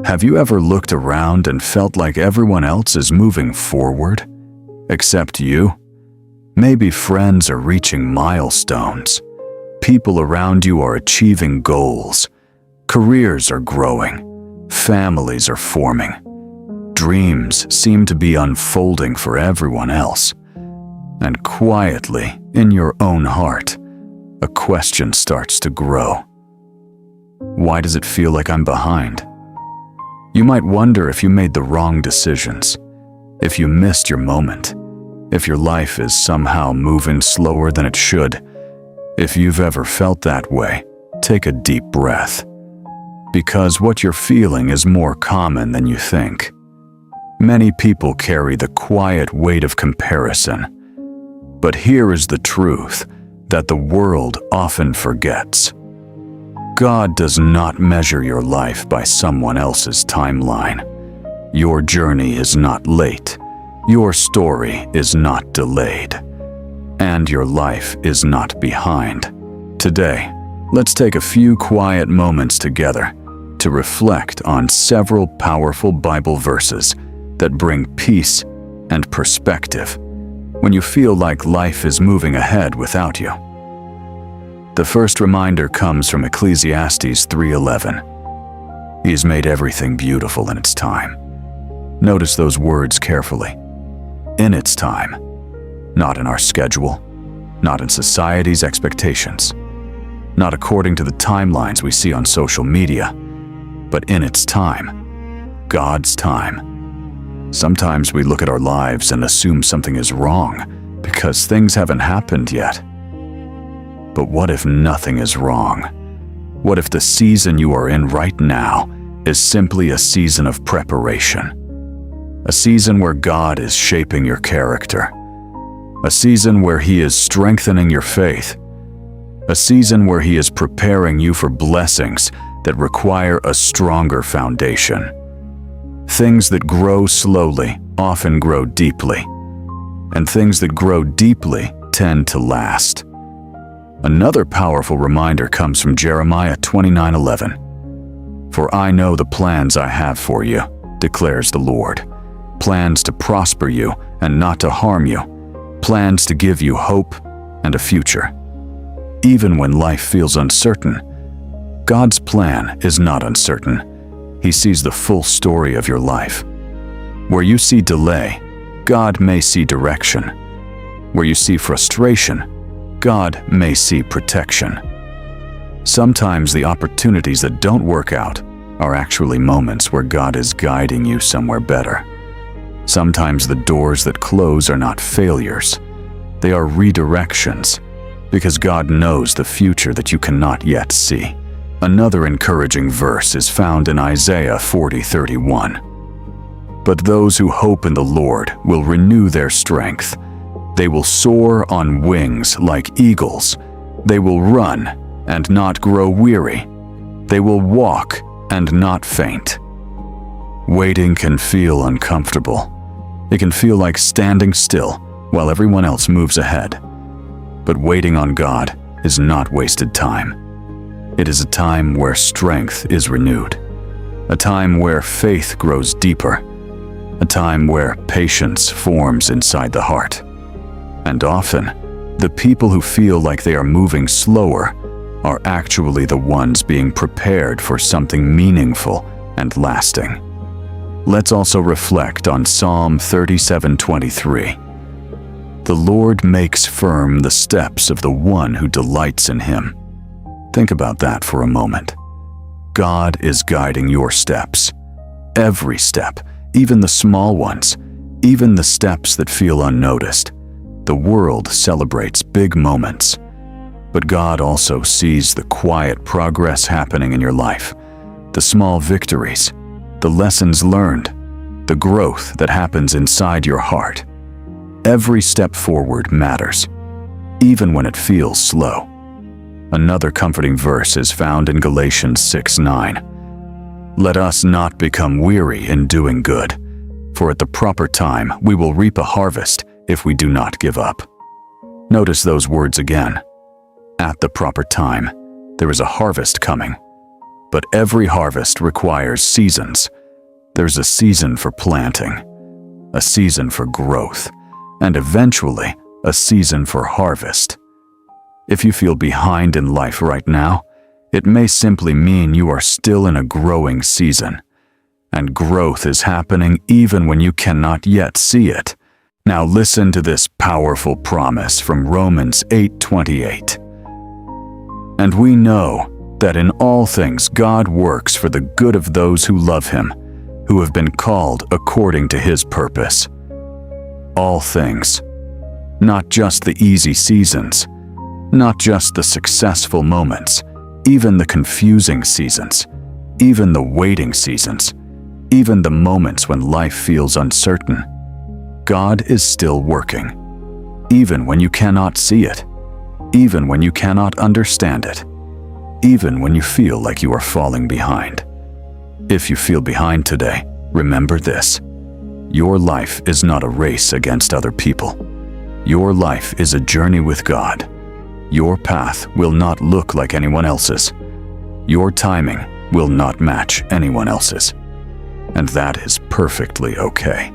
Have you ever looked around and felt like everyone else is moving forward, except you? Maybe friends are reaching milestones. People around you are achieving goals. Careers are growing. Families are forming. Dreams seem to be unfolding for everyone else. And quietly, in your own heart, a question starts to grow. Why does it feel like I'm behind? You might wonder if you made the wrong decisions, if you missed your moment, if your life is somehow moving slower than it should. If you've ever felt that way, take a deep breath. Because what you're feeling is more common than you think. Many people carry the quiet weight of comparison. But here is the truth that the world often forgets. God does not measure your life by someone else's timeline. Your journey is not late. Your story is not delayed. And your life is not behind. Today, let's take a few quiet moments together to reflect on several powerful Bible verses that bring peace and perspective when you feel like life is moving ahead without you. The first reminder comes from Ecclesiastes 3:11. He has made everything beautiful in its time. Notice those words carefully. In its time. Not in our schedule, not in society's expectations, not according to the timelines we see on social media, but in its time, God's time. Sometimes we look at our lives and assume something is wrong because things haven't happened yet. But what if nothing is wrong? What if the season you are in right now is simply a season of preparation? A season where God is shaping your character. A season where He is strengthening your faith. A season where He is preparing you for blessings that require a stronger foundation. Things that grow slowly often grow deeply, and things that grow deeply tend to last. Another powerful reminder comes from Jeremiah 29:11. For I know the plans I have for you, declares the Lord. Plans to prosper you and not to harm you. Plans to give you hope and a future. Even when life feels uncertain, God's plan is not uncertain. He sees the full story of your life. Where you see delay, God may see direction. Where you see frustration, God may see protection. Sometimes the opportunities that don't work out are actually moments where God is guiding you somewhere better. Sometimes the doors that close are not failures. They are redirections, because God knows the future that you cannot yet see. Another encouraging verse is found in Isaiah 40:31. But those who hope in the Lord will renew their strength. They will soar on wings like eagles. They will run and not grow weary. They will walk and not faint. Waiting can feel uncomfortable. It can feel like standing still while everyone else moves ahead. But waiting on God is not wasted time. It is a time where strength is renewed, a time where faith grows deeper, a time where patience forms inside the heart. And often, the people who feel like they are moving slower are actually the ones being prepared for something meaningful and lasting. Let's also reflect on Psalm 37:23. The Lord makes firm the steps of the one who delights in Him. Think about that for a moment. God is guiding your steps. Every step, even the small ones, even the steps that feel unnoticed. The world celebrates big moments, but God also sees the quiet progress happening in your life, the small victories, the lessons learned, the growth that happens inside your heart. Every step forward matters, even when it feels slow. Another comforting verse is found in Galatians 6:9. Let us not become weary in doing good, for at the proper time we will reap a harvest if we do not give up. Notice those words again. At the proper time, there is a harvest coming. But every harvest requires seasons, There's a season for planting, a season for growth, and eventually a season for harvest. If you feel behind in life right now, it may simply mean you are still in a growing season. And growth is happening even when you cannot yet see it. Now listen to this powerful promise from Romans 8:28. And we know that in all things God works for the good of those who love Him, who have been called according to His purpose. All things. Not just the easy seasons, not just the successful moments, even the confusing seasons, even the waiting seasons, even the moments when life feels uncertain. God is still working, even when you cannot see it, even when you cannot understand it, even when you feel like you are falling behind. If you feel behind today, remember this: your life is not a race against other people. Your life is a journey with God. Your path will not look like anyone else's. Your timing will not match anyone else's. And that is perfectly okay.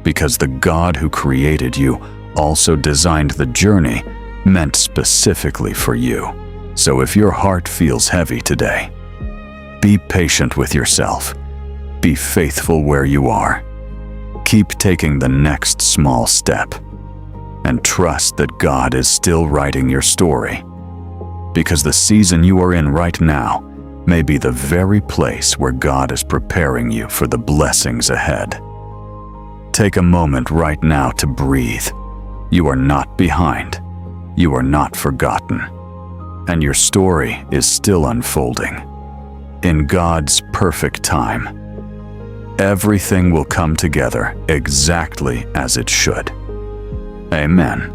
Because the God who created you also designed the journey meant specifically for you. So if your heart feels heavy today, be patient with yourself. Be faithful where you are. Keep taking the next small step. And trust that God is still writing your story. Because the season you are in right now may be the very place where God is preparing you for the blessings ahead. Take a moment right now to breathe. You are not behind. You are not forgotten. And your story is still unfolding. In God's perfect time, everything will come together exactly as it should. Amen.